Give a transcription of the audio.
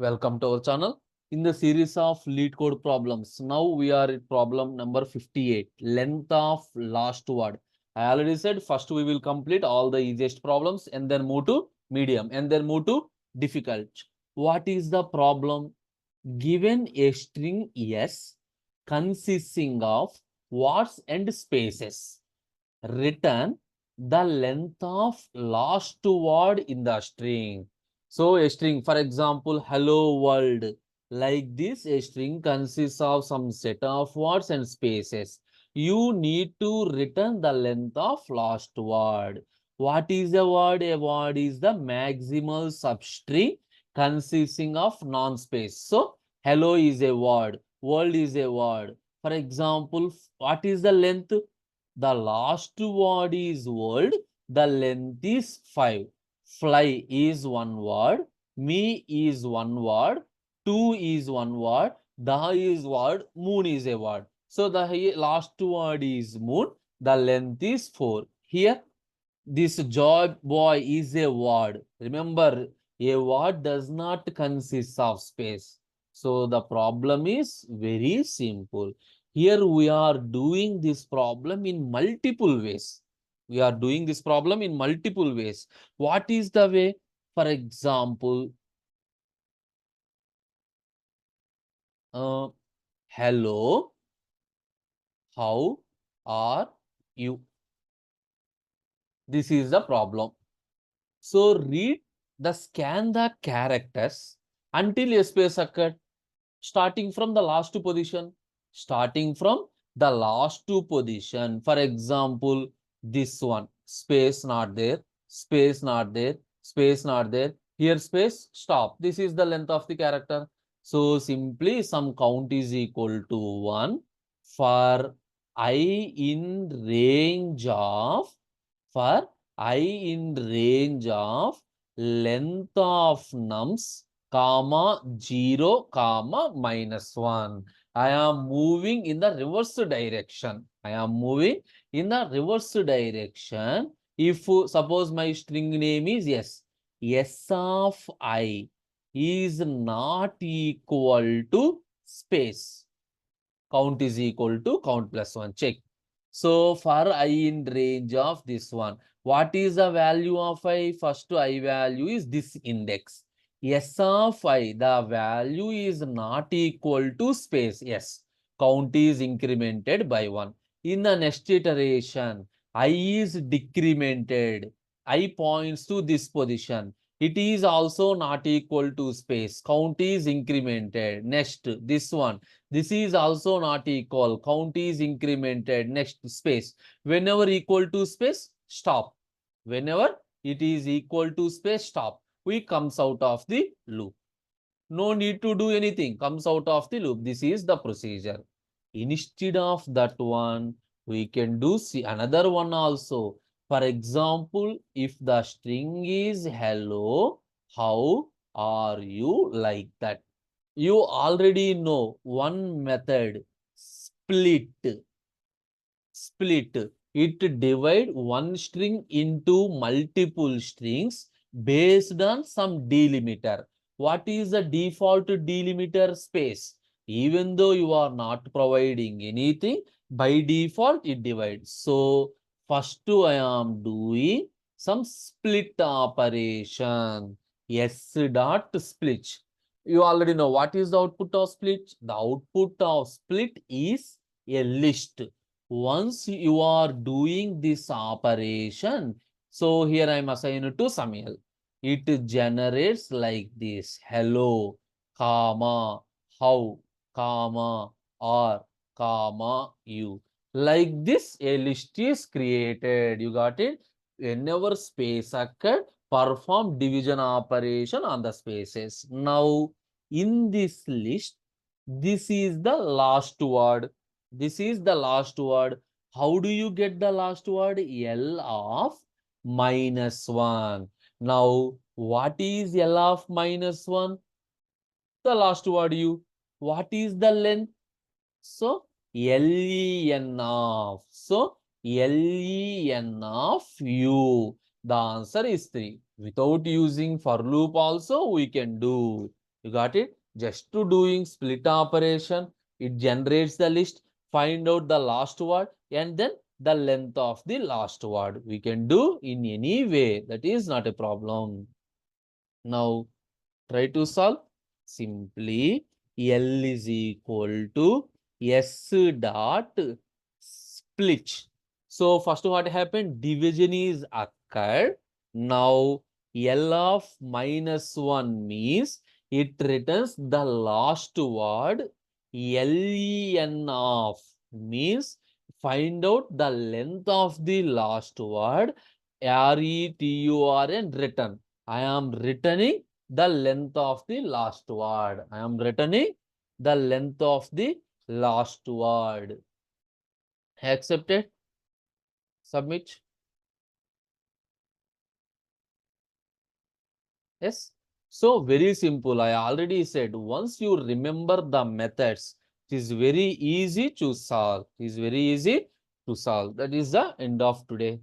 Welcome to our channel. In the series of Leetcode problems, now we are at problem number 58, length of last word. I already said first we will complete all the easiest problems and then move to medium and then move to difficult. What is the problem? Given a string S consisting of words and spaces, return the length of last word in the string. So a string, for example, hello world. Like this, a string consists of some set of words and spaces. You need to return the length of last word. What is a word? A word is the maximal substring consisting of non-space. So hello is a word, world is a word. For example, what is the length? The last word is world. The length is 5. Fly is one word. Me is one word. Two is one word. The is word. Moon is a word. So the last word is moon. The length is 4. Here, this joy boy is a word. Remember, a word does not consist of space. So the problem is very simple. Here we are doing this problem in multiple ways. We are doing this problem in multiple ways. What is the way? For example, hello, how are you? This is the problem. So read scan the characters until a space occurred, starting from the last position. Starting from the last position. For example, this one, space not there, space not there, space not there. Here space, stop. This is the length of the character. So simply some count is equal to 1 for I in range of for I in range of length of nums, comma 0, comma -1. I am moving in the reverse direction. I am moving in the reverse direction. If suppose my string name is S, S of I is not equal to space. Count is equal to count plus 1. Check. So for I in range of this one, what is the value of I? First I value is this index. S of I, the value is not equal to space. Yes, count is incremented by 1. In the next iteration, I is decremented. I points to this position. It is also not equal to space. Count is incremented. Next, this one. This is also not equal. Count is incremented. Next, space. Whenever equal to space, stop. Whenever it is equal to space, stop. We comes out of the loop. No need to do anything. Comes out of the loop. This is the procedure. Instead of that one, we can do another one also. For example, if the string is hello, how are you, like that. You already know one method, split. Split. It divide one string into multiple strings based on some delimiter. What is the default delimiter? Space. Even though you are not providing anything, by default it divides. So first I am doing some split operation. S dot split. You already know what is the output of split. The output of split is a list. Once you are doing this operation, so here I am assigned to Samuel. It generates like this: hello, comma, how, comma, or, comma, you. Like this, a list is created. You got it? Whenever space occurred, perform division operation on the spaces. Now, in this list, this is the last word. This is the last word. How do you get the last word? L of -1. Now, what is L of -1? The last word U. What is the length? So, LEN of. So, LEN of U. The answer is 3. Without using for loop also, we can do. You got it? Just to doing split operation, it generates the list, find out the last word, and then the length of the last word. We can do in any way. That is not a problem. Now, try to solve. Simply, L is equal to S dot split. So, first what happened? Division is occurred. Now, L of -1 means it returns the last word. Len of means find out the length of the last word. Return return. I am returning the length of the last word. I am returning the length of the last word. Accepted? Submit. Yes. So very simple. I already said once you remember the methods, it is very easy to solve. It is very easy to solve. That is the end of today.